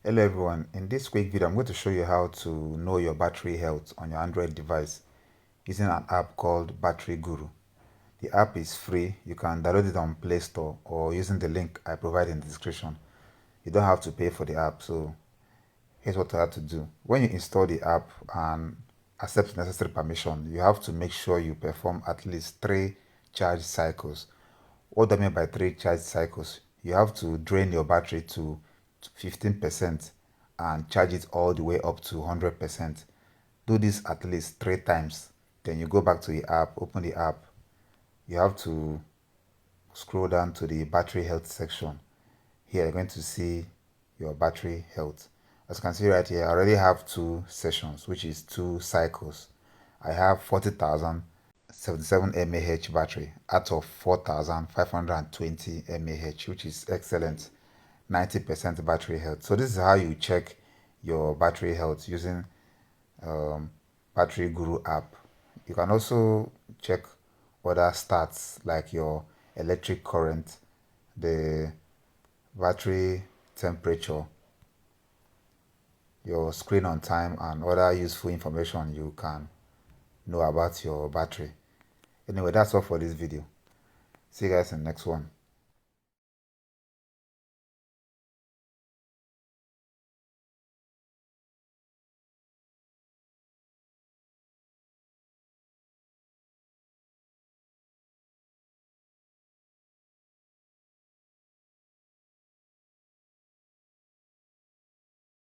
Hello everyone, in this quick video I'm going to show you how to know your battery health on your Android device using an app called Battery Guru. The app is free. You can download it on Play Store or using the link I provide in the description. You don't have to pay for the app, so here's what you have to do. When you install the app and accept necessary permission, you have to make sure you perform at least 3 charge cycles. What do I mean by 3 charge cycles? You have to drain your battery to 15% and charge it all the way up to 100%. Do this at least 3 times. Then you go back to the app, open the app. You have to scroll down to the battery health section. Here you're going to see your battery health. As you can see right here, I already have 2 sessions, which is 2 cycles. I have 40,077 mAh battery out of 4,520 mAh, which is excellent. 90% battery health. So this is how you check your battery health using Battery Guru app. You can also check other stats like your electric current, the battery temperature, your screen on time, and other useful information you can know about your battery. Anyway, that's all for this video. See you guys in the next one.